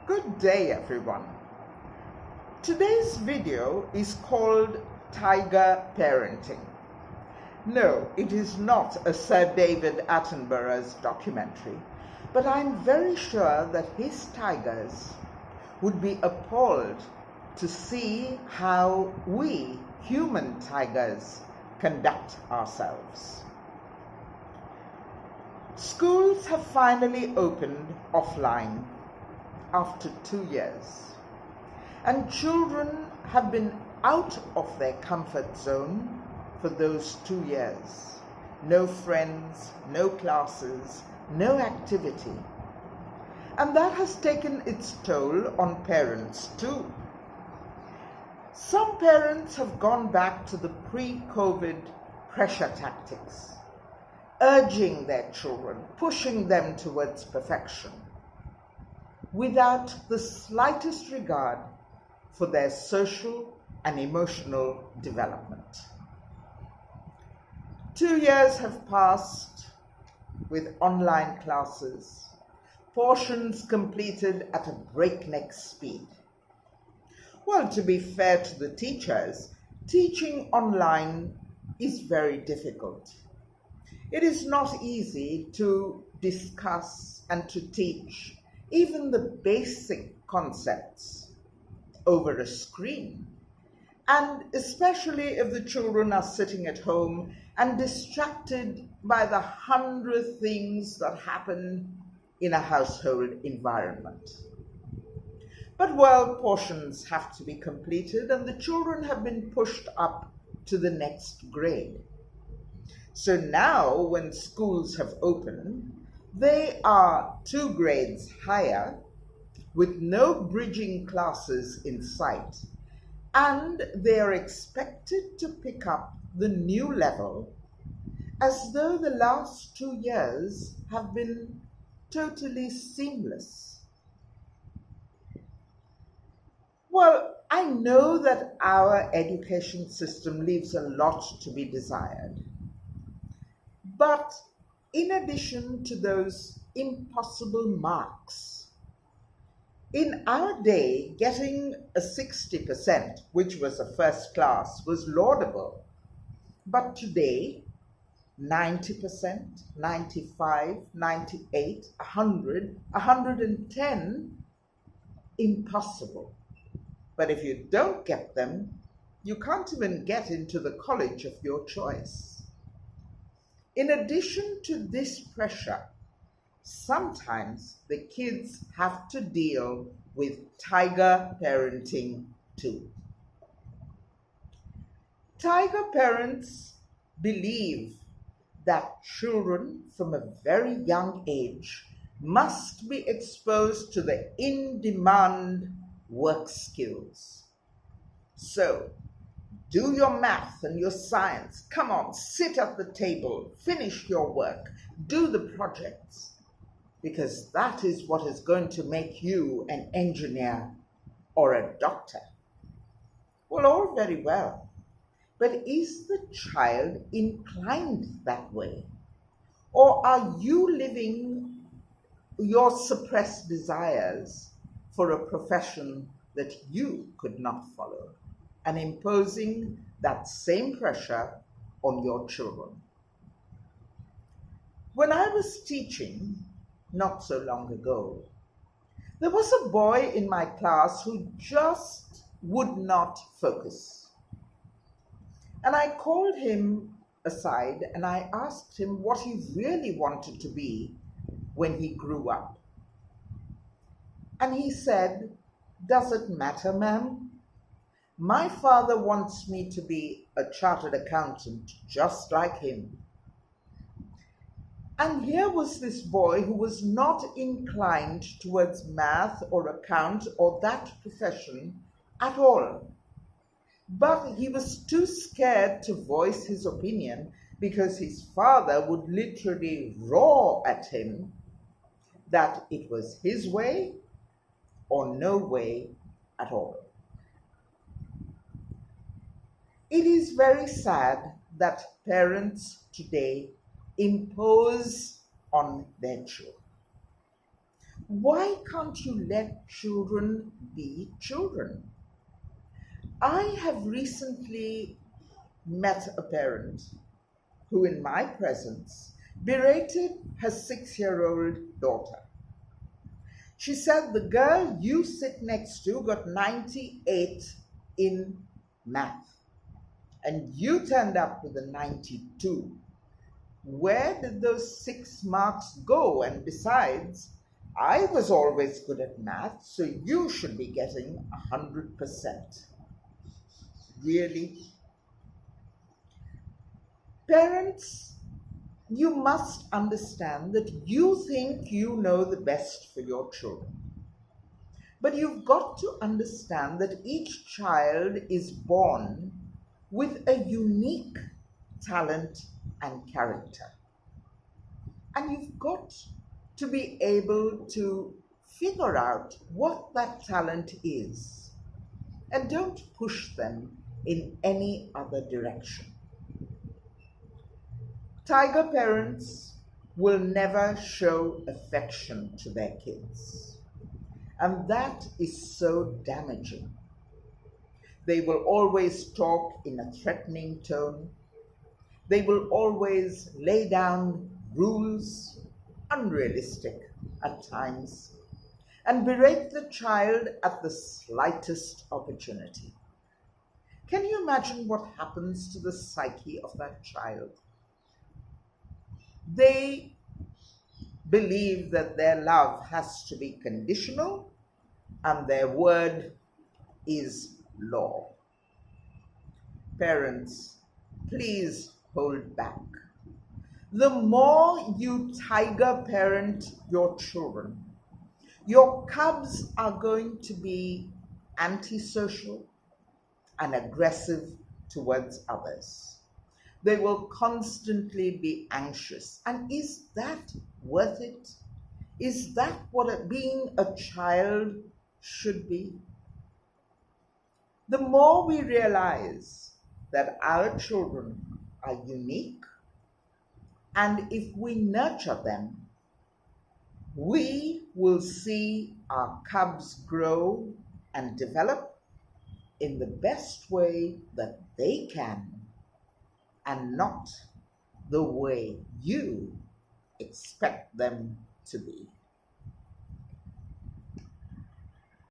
Good day, everyone. Today's video is called Tiger Parenting. No, it is not a Sir David Attenborough's documentary, but I'm very sure that his tigers would be appalled to see how we human tigers conduct ourselves. Schools have finally opened offline after 2 years, and children have been out of their comfort zone for those 2 years. No friends, no classes, no activity. And that has taken its toll on parents too. Some parents have gone back to the pre-COVID pressure tactics, urging their children, pushing them towards perfection, without the slightest regard for their social and emotional development. 2 years have passed with online classes, portions completed at a breakneck speed. Well, to be fair to the teachers, teaching online is very difficult. It is not easy to discuss and to teach even the basic concepts over a screen, and especially if the children are sitting at home and distracted by the 100 things that happen in a household environment. But well, portions have to be completed and the children have been pushed up to the next grade. So now when schools have opened, they are 2 grades higher with no bridging classes in sight, and they are expected to pick up the new level as though the last 2 years have been totally seamless. Well, I know that our education system leaves a lot to be desired, but in addition to those impossible marks, in our day, getting a 60%, which was a first class, was laudable. But today, 90%, 95, 98, 100, 110, impossible. But if you don't get them, you can't even get into the college of your choice. In addition to this pressure, sometimes the kids have to deal with tiger parenting too. Tiger parents believe that children from a very young age must be exposed to the in-demand work skills. So, do your math and your science. Come on, sit at the table, finish your work, do the projects, because that is what is going to make you an engineer or a doctor. Well, all very well, but is the child inclined that way? Or are you living your suppressed desires for a profession that you could not follow, and imposing that same pressure on your children? When I was teaching not so long ago, there was a boy in my class who just would not focus. And I called him aside and I asked him what he really wanted to be when he grew up. And he said, "Does it matter, ma'am? My father wants me to be a chartered accountant just like him." And here was this boy who was not inclined towards math or account or that profession at all. But he was too scared to voice his opinion because his father would literally roar at him that it was his way or no way at all. It is very sad that parents today impose on their children. Why can't you let children be children? I have recently met a parent who, in my presence, berated her 6-year-old daughter. She said, the girl you sit next to got 98 in math, and you turned up with a 92. Where did those 6 marks go? And besides, I was always good at math, so you should be getting 100%. Really? Parents, you must understand that you think you know the best for your children. But you've got to understand that each child is born with a unique talent and character. And you've got to be able to figure out what that talent is. And don't push them in any other direction. Tiger parents will never show affection to their kids, and that is so damaging. They will always talk in a threatening tone. They will always lay down rules, unrealistic at times, and berate the child at the slightest opportunity. Can you imagine what happens to the psyche of that child? They believe that their love has to be conditional and their word is law. Parents, please hold back. The more you tiger parent your children, your cubs are going to be antisocial and aggressive towards others. They will constantly be anxious. And is that worth it? Is that what being a child should be? The more we realize that our children are unique, and if we nurture them, we will see our cubs grow and develop in the best way that they can, and not the way you expect them to be.